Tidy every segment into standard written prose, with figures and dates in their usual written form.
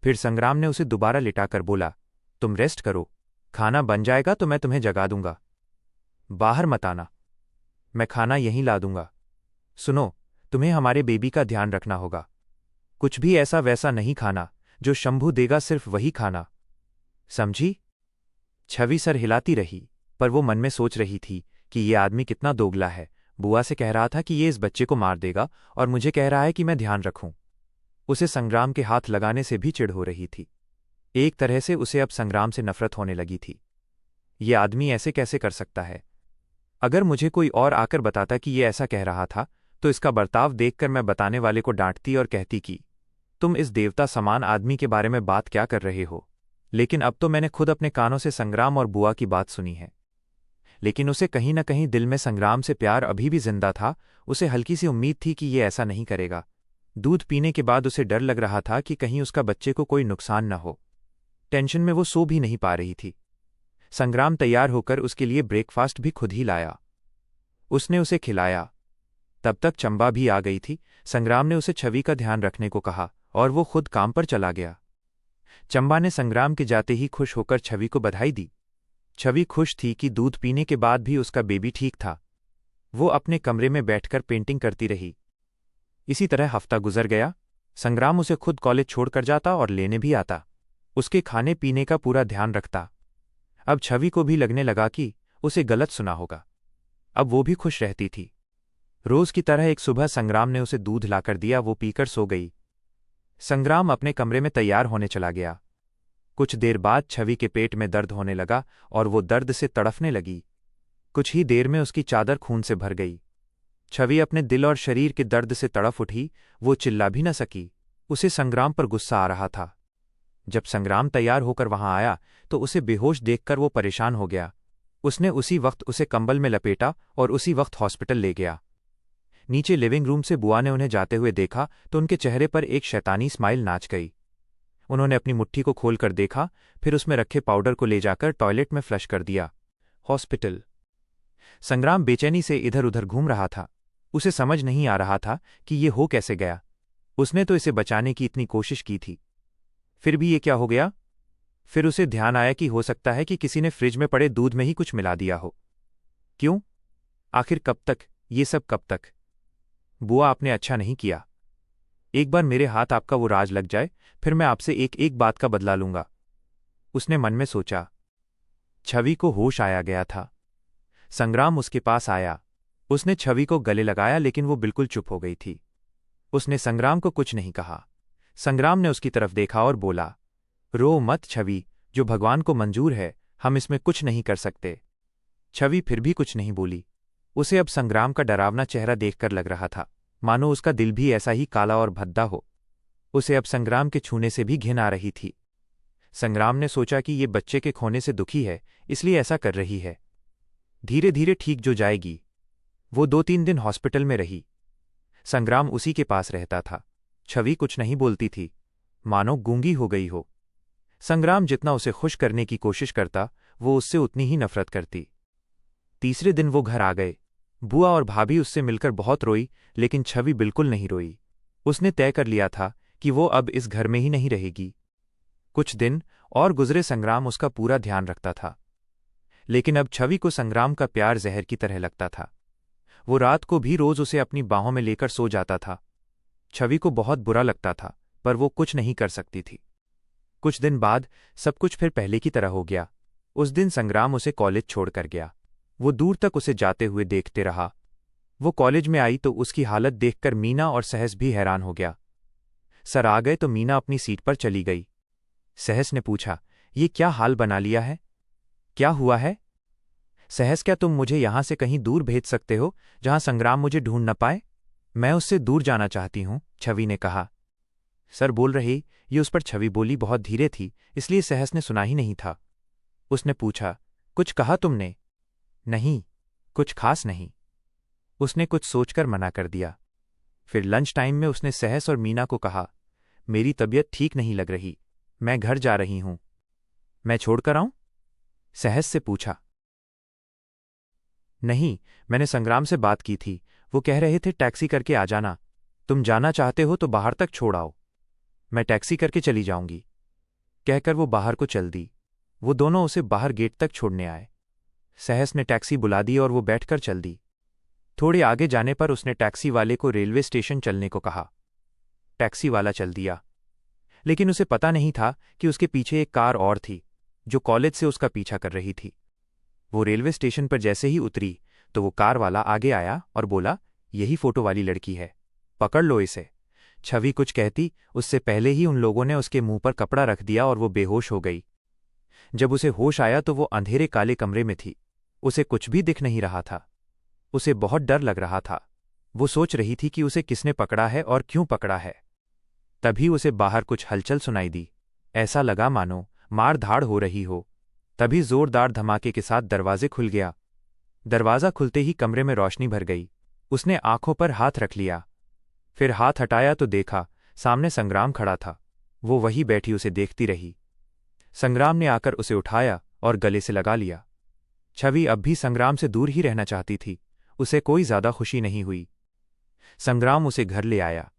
फिर संग्राम ने उसे दोबारा लिटाकर बोला, तुम रेस्ट करो, खाना बन जाएगा तो मैं तुम्हें जगा दूंगा। बाहर मत आना, मैं खाना यहीं ला दूंगा। सुनो, तुम्हें हमारे बेबी का ध्यान रखना होगा। कुछ भी ऐसा वैसा नहीं खाना, जो शंभू देगा सिर्फ वही खाना, समझी? छवि सर हिलाती रही, पर वो मन में सोच रही थी कि ये आदमी कितना दोगला है। बुआ से कह रहा था कि ये इस बच्चे को मार देगा, और मुझे कह रहा है कि मैं ध्यान रखूं। उसे संग्राम के हाथ लगाने से भी चिढ़ हो रही थी। एक तरह से उसे अब संग्राम से नफरत होने लगी थी। ये आदमी ऐसे कैसे कर सकता है? अगर मुझे कोई और आकर बताता कि ये ऐसा कह रहा था, तो इसका बर्ताव देखकर मैं बताने वाले को डांटती और कहती कि तुम इस देवता समान आदमी के बारे में बात क्या कर रहे हो। लेकिन अब तो मैंने खुद अपने कानों से संग्राम और बुआ की बात सुनी है। लेकिन उसे कहीं न कहीं दिल में संग्राम से प्यार अभी भी जिंदा था। उसे हल्की सी उम्मीद थी कि ये ऐसा नहीं करेगा। दूध पीने के बाद उसे डर लग रहा था कि कहीं उसका बच्चे को कोई नुकसान न हो। टेंशन में वो सो भी नहीं पा रही थी। संग्राम तैयार होकर उसके लिए ब्रेकफास्ट भी खुद ही लाया। उसने उसे खिलाया। तब तक चंबा भी आ गई थी। संग्राम ने उसे छवि का ध्यान रखने को कहा और वो खुद काम पर चला गया। चंबा ने संग्राम के जाते ही खुश होकर छवि को बधाई दी। छवि खुश थी कि दूध पीने के बाद भी उसका बेबी ठीक था। वो अपने कमरे में बैठकर पेंटिंग करती रही। इसी तरह हफ्ता गुजर गया। संग्राम उसे खुद कॉलेज छोड़कर जाता और लेने भी आता। उसके खाने पीने का पूरा ध्यान रखता। अब छवि को भी लगने लगा कि उसे गलत सुना होगा। अब वो भी खुश रहती थी। रोज की तरह एक सुबह संग्राम ने उसे दूध लाकर दिया। वो पीकर सो गई। संग्राम अपने कमरे में तैयार होने चला गया। कुछ देर बाद छवि के पेट में दर्द होने लगा और वो दर्द से तड़फने लगी। कुछ ही देर में उसकी चादर खून से भर गई। छवि अपने दिल और शरीर के दर्द से तड़फ उठी। वो चिल्ला भी न सकी। उसे संग्राम पर गुस्सा आ रहा था। जब संग्राम तैयार होकर वहां आया तो उसे बेहोश देखकर वो परेशान हो गया। उसने उसी वक्त उसे कंबल में लपेटा और उसी वक्त हॉस्पिटल ले गया। नीचे लिविंग रूम से बुआ ने उन्हें जाते हुए देखा तो उनके चेहरे पर एक शैतानी स्माइल नाच गई। उन्होंने अपनी मुट्ठी को खोलकर देखा, फिर उसमें रखे पाउडर को ले जाकर टॉयलेट में फ्लश कर दिया। हॉस्पिटल। संग्राम बेचैनी से इधर उधर घूम रहा था। उसे समझ नहीं आ रहा था कि ये हो कैसे गया। उसने तो इसे बचाने की इतनी कोशिश की थी, फिर भी ये क्या हो गया? फिर उसे ध्यान आया कि हो सकता है कि किसी ने फ्रिज में पड़े दूध में ही कुछ मिला दिया हो। क्यों? आखिर कब तक? ये सब कब तक? बुआ, आपने अच्छा नहीं किया। एक बार मेरे हाथ आपका वो राज लग जाए, फिर मैं आपसे एक एक बात का बदला लूंगा। उसने मन में सोचा। छवि को होश आया गया था। संग्राम उसके पास आया। उसने छवि को गले लगाया, लेकिन वो बिल्कुल चुप हो गई थी। उसने संग्राम को कुछ नहीं कहा। संग्राम ने उसकी तरफ देखा और बोला, रो मत छवि, जो भगवान को मंजूर है हम इसमें कुछ नहीं कर सकते। छवि फिर भी कुछ नहीं बोली। उसे अब संग्राम का डरावना चेहरा देखकर लग रहा था मानो उसका दिल भी ऐसा ही काला और भद्दा हो। उसे अब संग्राम के छूने से भी घिन आ रही थी। संग्राम ने सोचा कि ये बच्चे के खोने से दुखी है, इसलिए ऐसा कर रही है। धीरे धीरे ठीक जो जाएगी। वो 2-3 दिन हॉस्पिटल में रही। संग्राम उसी के पास रहता था। छवि कुछ नहीं बोलती थी, मानो गूंगी हो गई हो। संग्राम जितना उसे खुश करने की कोशिश करता, वो उससे उतनी ही नफरत करती। तीसरे दिन वो घर आ गए। बुआ और भाभी उससे मिलकर बहुत रोई, लेकिन छवि बिल्कुल नहीं रोई। उसने तय कर लिया था कि वो अब इस घर में ही नहीं रहेगी। कुछ दिन और गुजरे। संग्राम उसका पूरा ध्यान रखता था, लेकिन अब छवि को संग्राम का प्यार जहर की तरह लगता था। वो रात को भी रोज उसे अपनी बाहों में लेकर सो जाता था। छवि को बहुत बुरा लगता था, पर वो कुछ नहीं कर सकती थी। कुछ दिन बाद सब कुछ फिर पहले की तरह हो गया। उस दिन संग्राम उसे कॉलेज छोड़कर गया। वो दूर तक उसे जाते हुए देखते रहा। वो कॉलेज में आई तो उसकी हालत देखकर मीना और सहस भी हैरान हो गया। सर आ गए तो मीना अपनी सीट पर चली गई। सहस ने पूछा, ये क्या हाल बना लिया है? क्या हुआ है? सहस, क्या तुम मुझे यहां से कहीं दूर भेज सकते हो, जहां संग्राम मुझे ढूंढ न पाए? मैं उससे दूर जाना चाहती हूं, छवि ने कहा। सर बोल रहे, ये उस पर छवि बोली बहुत धीरे थी, इसलिए सहस ने सुना ही नहीं था। उसने पूछा, कुछ कहा तुमने? नहीं, कुछ खास नहीं। उसने कुछ सोचकर मना कर दिया। फिर लंच टाइम में उसने सहस और मीना को कहा, मेरी तबीयत ठीक नहीं लग रही, मैं घर जा रही हूं। मैं छोड़कर आऊं? सहस से पूछा। नहीं, मैंने संग्राम से बात की थी, वो कह रहे थे टैक्सी करके आ जाना। तुम जाना चाहते हो तो बाहर तक छोड़ आओ। मैं टैक्सी करके चली जाऊंगी, कहकर वो बाहर को चल दी। वो दोनों उसे बाहर गेट तक छोड़ने आए। सहस ने टैक्सी बुला दी और वो बैठकर चल दी। थोड़े आगे जाने पर उसने टैक्सी वाले को रेलवे स्टेशन चलने को कहा। टैक्सी वाला चल दिया, लेकिन उसे पता नहीं था कि उसके पीछे एक कार और थी जो कॉलेज से उसका पीछा कर रही थी। वो रेलवे स्टेशन पर जैसे ही उतरी तो वो कार वाला आगे आया और बोला, यही फोटो वाली लड़की है, पकड़ लो इसे। छवि कुछ कहती उससे पहले ही उन लोगों ने उसके मुंह पर कपड़ा रख दिया और वो बेहोश हो गई। जब उसे होश आया तो वो अंधेरे काले कमरे में थी। उसे कुछ भी दिख नहीं रहा था। उसे बहुत डर लग रहा था। वो सोच रही थी कि उसे किसने पकड़ा है और क्यों पकड़ा है। तभी उसे बाहर कुछ हलचल सुनाई दी। ऐसा लगा मानो मार धाड़ हो रही हो। तभी जोरदार धमाके के साथ दरवाजे खुल गया। दरवाज़ा खुलते ही कमरे में रोशनी भर गई। उसने आंखों पर हाथ रख लिया, फिर हाथ हटाया तो देखा सामने संग्राम खड़ा था। वो वहीं बैठी उसे देखती रही। संग्राम ने आकर उसे उठाया और गले से लगा लिया। छवि अब भी संग्राम से दूर ही रहना चाहती थी। उसे कोई ज्यादा खुशी नहीं हुई। संग्राम उसे घर ले आया।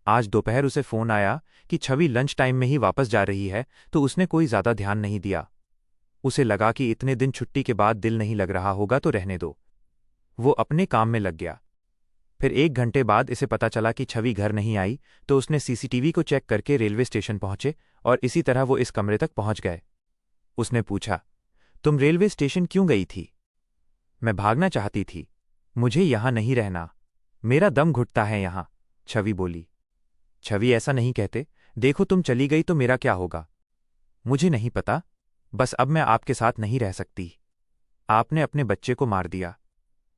आज दोपहर उसे फोन आया कि छवि लंच टाइम में ही वापस जा रही है, तो उसने कोई ज्यादा ध्यान नहीं दिया। उसे लगा कि इतने दिन छुट्टी के बाद दिल नहीं लग रहा होगा तो रहने दो। वो अपने काम में लग गया। फिर 1 घंटे बाद इसे पता चला कि छवि घर नहीं आई, तो उसने सीसीटीवी को चेक करके रेलवे स्टेशन पहुंचे और इसी तरह वो इस कमरे तक पहुंच गए। उसने पूछा, तुम रेलवे स्टेशन क्यों गई थी? मैं भागना चाहती थी। मुझे यहां नहीं रहना। मेरा दम घुटता है यहां, छवि बोली। छवि, ऐसा नहीं कहते। देखो तुम चली गई तो मेरा क्या होगा? मुझे नहीं पता, बस अब मैं आपके साथ नहीं रह सकती। आपने अपने बच्चे को मार दिया।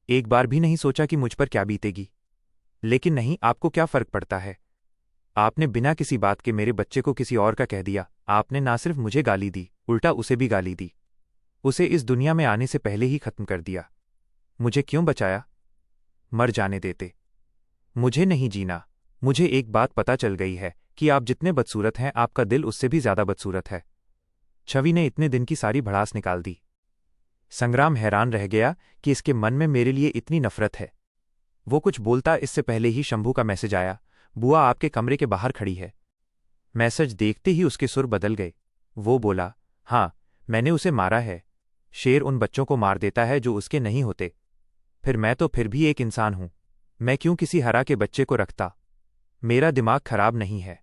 एक बार भी नहीं सोचा कि मुझ पर क्या बीतेगी। लेकिन नहीं, आपको क्या फर्क पड़ता है? आपने बिना किसी बात के मेरे बच्चे को किसी और का कह दिया। आपने ना सिर्फ मुझे गाली दी, उल्टा उसे भी गाली दी। उसे इस दुनिया में आने से पहले ही खत्म कर दिया। मुझे क्यों बचाया? मर जाने देते। मुझे नहीं जीना। मुझे एक बात पता चल गई है कि आप जितने बदसूरत हैं, आपका दिल उससे भी ज्यादा बदसूरत है। छवि ने इतने दिन की सारी भड़ास निकाल दी। संग्राम हैरान रह गया कि इसके मन में मेरे लिए इतनी नफरत है। वो कुछ बोलता इससे पहले ही शंभू का मैसेज आया, बुआ आपके कमरे के बाहर खड़ी है। मैसेज देखते ही उसके सुर बदल गए। वो बोला, हाँ, मैंने उसे मारा है। शेर उन बच्चों को मार देता है जो उसके नहीं होते। फिर मैं तो फिर भी एक इंसान हूं। मैं क्यों किसी हरा के बच्चे को रखता? मेरा दिमाग खराब नहीं है।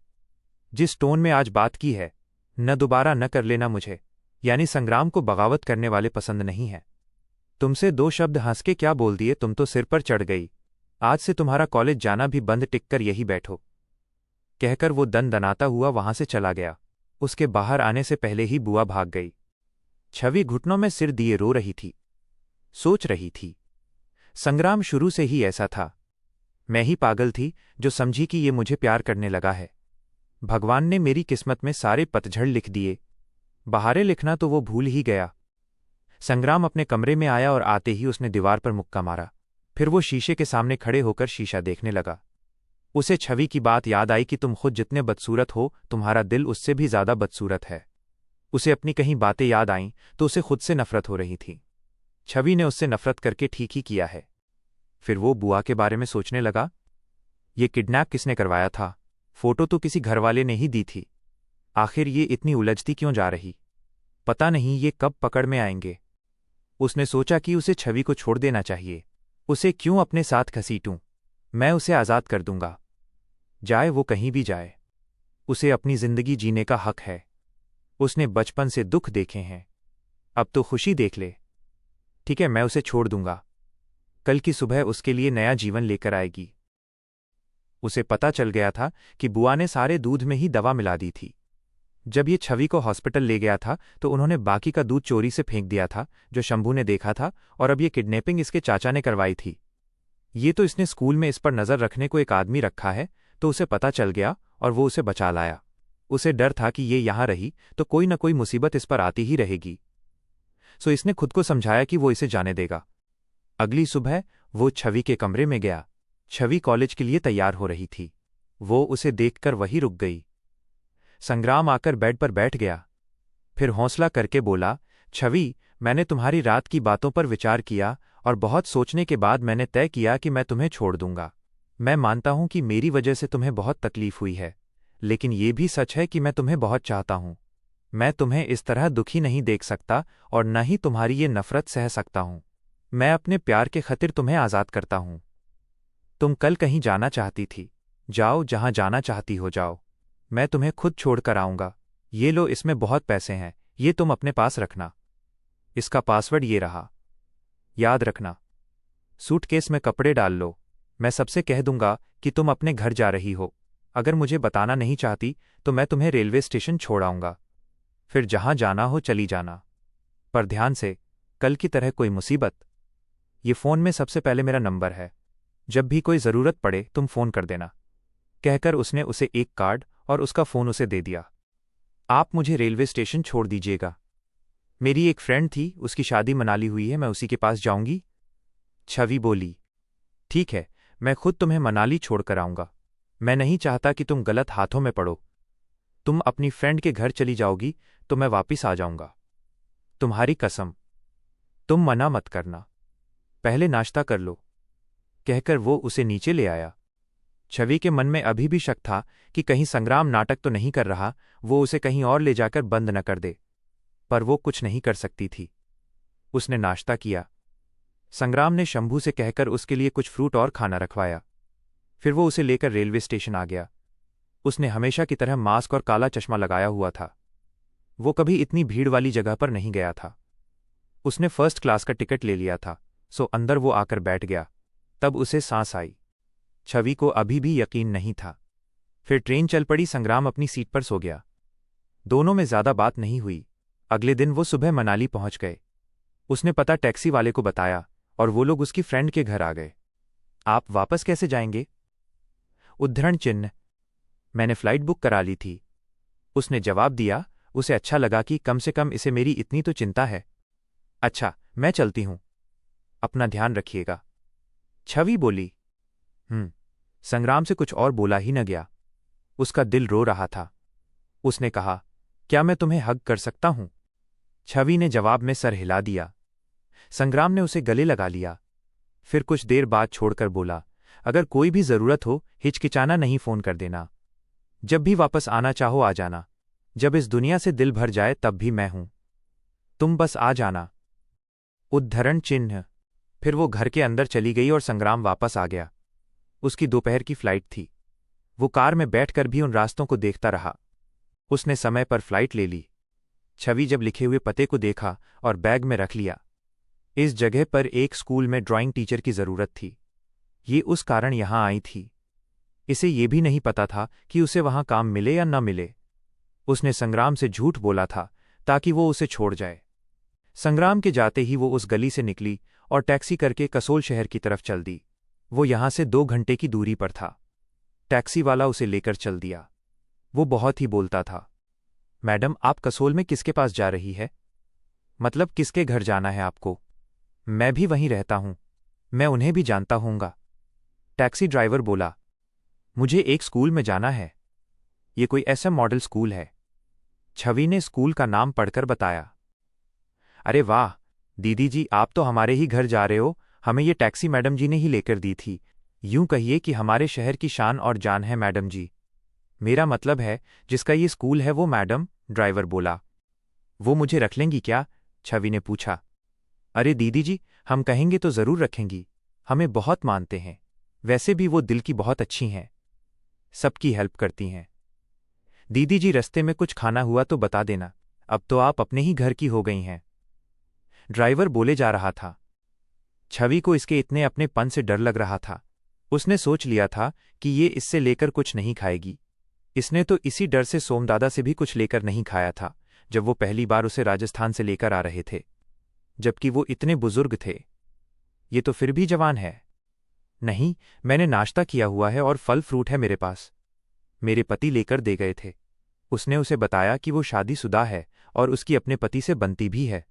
जिस टोन में आज बात की है, न दोबारा न कर लेना मुझे। यानी संग्राम को बगावत करने वाले पसंद नहीं है। तुमसे 2 शब्द हंस के क्या बोल दिए, तुम तो सिर पर चढ़ गई। आज से तुम्हारा कॉलेज जाना भी बंद, टिककर यही बैठो। कहकर वो दनदनाता हुआ वहां से चला गया। उसके बाहर आने से पहले ही बुआ भाग गई। छवि घुटनों में सिर दिए रो रही थी। सोच रही थी, संग्राम शुरू से ही ऐसा था। मैं ही पागल थी जो समझी कि ये मुझे प्यार करने लगा है। भगवान ने मेरी किस्मत में सारे पतझड़ लिख दिए। बहारें लिखना तो वो भूल ही गया। संग्राम अपने कमरे में आया और आते ही उसने दीवार पर मुक्का मारा। फिर वो शीशे के सामने खड़े होकर शीशा देखने लगा। उसे छवि की बात याद आई कि तुम खुद जितने बदसूरत हो, तुम्हारा दिल उससे भी ज्यादा बदसूरत है। उसे अपनी कहीं बातें याद आईं तो उसे खुद से नफरत हो रही थी। छवि ने उससे नफरत करके ठीक ही किया है। फिर वो बुआ के बारे में सोचने लगा, ये किडनैप किसने करवाया था? फोटो तो किसी घरवाले ने ही दी थी। आखिर ये इतनी उलझती क्यों जा रही? पता नहीं ये कब पकड़ में आएंगे। उसने सोचा कि उसे छवि को छोड़ देना चाहिए। उसे क्यों अपने साथ घसीटूं? मैं उसे आज़ाद कर दूंगा। जाए वो कहीं भी जाए। उसे अपनी जिंदगी जीने का हक है। उसने बचपन से दुख देखे हैं, अब तो खुशी देख ले। ठीक है, मैं उसे छोड़ दूंगा। कल की सुबह उसके लिए नया जीवन लेकर आएगी। उसे पता चल गया था कि बुआ ने सारे दूध में ही दवा मिला दी थी। जब ये छवि को हॉस्पिटल ले गया था तो उन्होंने बाकी का दूध चोरी से फेंक दिया था, जो शंभू ने देखा था, और अब ये किडनैपिंग इसके चाचा ने करवाई थी। ये तो इसने स्कूल में इस पर नजर रखने को एक आदमी रखा है, तो उसे पता चल गया और वो उसे बचा लाया। उसे डर था कि ये यहां रही तो कोई न कोई मुसीबत इस पर आती ही रहेगी। सो इसने खुद को समझाया कि वो इसे जाने देगा। अगली सुबह वो छवि के कमरे में गया। छवि कॉलेज के लिए तैयार हो रही थी। वो उसे देखकर वहीं रुक गई। संग्राम आकर बेड पर बैठ गया। फिर हौसला करके बोला, छवि, मैंने तुम्हारी रात की बातों पर विचार किया और बहुत सोचने के बाद मैंने तय किया कि मैं तुम्हें छोड़ दूंगा। मैं मानता हूं कि मेरी वजह से तुम्हें बहुत तकलीफ हुई है, लेकिन ये भी सच है कि मैं तुम्हें बहुत चाहता हूं। मैं तुम्हें इस तरह दुखी नहीं देख सकता और न ही तुम्हारी ये नफरत सह सकता हूं। मैं अपने प्यार के खातिर तुम्हें आज़ाद करता हूं। तुम कल कहीं जाना चाहती थी, जाओ जहां जाना चाहती हो जाओ। मैं तुम्हें खुद छोड़कर आऊंगा। ये लो, इसमें बहुत पैसे हैं, ये तुम अपने पास रखना। इसका पासवर्ड ये रहा, याद रखना। सूटकेस में कपड़े डाल लो। मैं सबसे कह दूंगा कि तुम अपने घर जा रही हो। अगर मुझे बताना नहीं चाहती तो मैं तुम्हें रेलवे स्टेशन छोड़ आऊंगा। फिर जहां जाना हो चली जाना। पर ध्यान से, कल की तरह कोई मुसीबत। ये फ़ोन में सबसे पहले मेरा नंबर है। जब भी कोई ज़रूरत पड़े तुम फ़ोन कर देना। कहकर उसने उसे एक कार्ड और उसका फ़ोन उसे दे दिया। आप मुझे रेलवे स्टेशन छोड़ दीजिएगा। मेरी एक फ्रेंड थी, उसकी शादी मना ली हुई है, मैं उसी के पास जाऊंगी। छवि बोली, ठीक है, मैं खुद तुम्हें मनाली छोड़कर आऊंगा। मैं नहीं चाहता कि तुम गलत हाथों में पड़ो। तुम अपनी फ्रेंड के घर चली जाओगी तो मैं वापिस आ जाऊंगा। तुम्हारी कसम। तुम मना मत करना। पहले नाश्ता कर लो। कहकर वो उसे नीचे ले आया। छवि के मन में अभी भी शक था कि कहीं संग्राम नाटक तो नहीं कर रहा, वो उसे कहीं और ले जाकर बंद न कर दे। पर वो कुछ नहीं कर सकती थी। उसने नाश्ता किया। संग्राम ने शंभू से कहकर उसके लिए कुछ फ्रूट और खाना रखवाया। फिर वो उसे लेकर रेलवे स्टेशन आ गया। उसने हमेशा की तरह मास्क और काला चश्मा लगाया हुआ था। वो कभी इतनी भीड़ वाली जगह पर नहीं गया था। उसने फर्स्ट क्लास का टिकट ले लिया था, सो अंदर वो आकर बैठ गया। तब उसे सांस आई। छवि को अभी भी यकीन नहीं था। फिर ट्रेन चल पड़ी। संग्राम अपनी सीट पर सो गया। दोनों में ज्यादा बात नहीं हुई। अगले दिन वो सुबह मनाली पहुंच गए। उसने पता टैक्सी वाले को बताया और वो लोग उसकी फ्रेंड के घर आ गए। आप वापस कैसे जाएंगे? उद्धरण चिन्ह। मैंने फ्लाइट बुक करा ली थी। उसने जवाब दिया। उसे अच्छा लगा कि कम से कम इसे मेरी इतनी तो चिंता है। अच्छा, मैं चलती हूं। अपना ध्यान रखिएगा। छवि बोली। संग्राम से कुछ और बोला ही न गया। उसका दिल रो रहा था। उसने कहा, क्या मैं तुम्हें हग कर सकता हूं? छवि ने जवाब में सर हिला दिया। संग्राम ने उसे गले लगा लिया। फिर कुछ देर बाद छोड़कर बोला, अगर कोई भी जरूरत हो हिचकिचाना नहीं, फोन कर देना। जब भी वापस आना चाहो आ जाना। जब इस दुनिया से दिल भर जाए तब भी मैं हूं। तुम बस आ जाना। उद्धरण चिन्ह। फिर वो घर के अंदर चली गई और संग्राम वापस आ गया। उसकी दोपहर की फ्लाइट थी। वो कार में बैठकर भी उन रास्तों को देखता रहा। उसने समय पर फ्लाइट ले ली। छवि जब लिखे हुए पते को देखा और बैग में रख लिया। इस जगह पर एक स्कूल में ड्राइंग टीचर की जरूरत थी। ये उस कारण यहां आई थी। इसे ये भी नहीं पता था कि उसे वहां काम मिले या न मिले। उसने संग्राम से झूठ बोला था ताकि वो उसे छोड़ जाए। संग्राम के जाते ही वो उस गली से निकली और टैक्सी करके कसोल शहर की तरफ चल दी। वो यहां से 2 घंटे की दूरी पर था। टैक्सी वाला उसे लेकर चल दिया। वो बहुत ही बोलता था। मैडम, आप कसोल में किसके पास जा रही है? मतलब किसके घर जाना है आपको? मैं भी वहीं रहता हूं, मैं उन्हें भी जानता हूंगा। टैक्सी ड्राइवर बोला, मुझे एक स्कूल में जाना है। ये कोई ऐसा मॉडल स्कूल है। छवि ने स्कूल का नाम पढ़कर बताया। अरे वाह दीदी जी, आप तो हमारे ही घर जा रहे हो। हमें ये टैक्सी मैडम जी ने ही लेकर दी थी। यूं कहिए कि हमारे शहर की शान और जान है मैडम जी। मेरा मतलब है जिसका ये स्कूल है वो मैडम, ड्राइवर बोला। वो मुझे रख लेंगी क्या? छवि ने पूछा। अरे दीदी जी, हम कहेंगे तो जरूर रखेंगी। हमें बहुत मानते हैं। वैसे भी वो दिल की बहुत अच्छी हैं। सबकी हेल्प करती हैं। दीदी जी, रस्ते में कुछ खाना हुआ तो बता देना। अब तो आप अपने ही घर की हो गई हैं। ड्राइवर बोले जा रहा था। छवि को इसके इतने अपनेपन से डर लग रहा था। उसने सोच लिया था कि ये इससे लेकर कुछ नहीं खाएगी। इसने तो इसी डर से सोमदादा से भी कुछ लेकर नहीं खाया था जब वो पहली बार उसे राजस्थान से लेकर आ रहे थे, जबकि वो इतने बुजुर्ग थे। ये तो फिर भी जवान है। नहीं, मैंने नाश्ता किया हुआ है और फल फ्रूट है मेरे पास। मेरे पति लेकर दे गए थे। उसने उसे बताया कि वो शादीशुदा है और उसकी अपने पति से बनती भी है।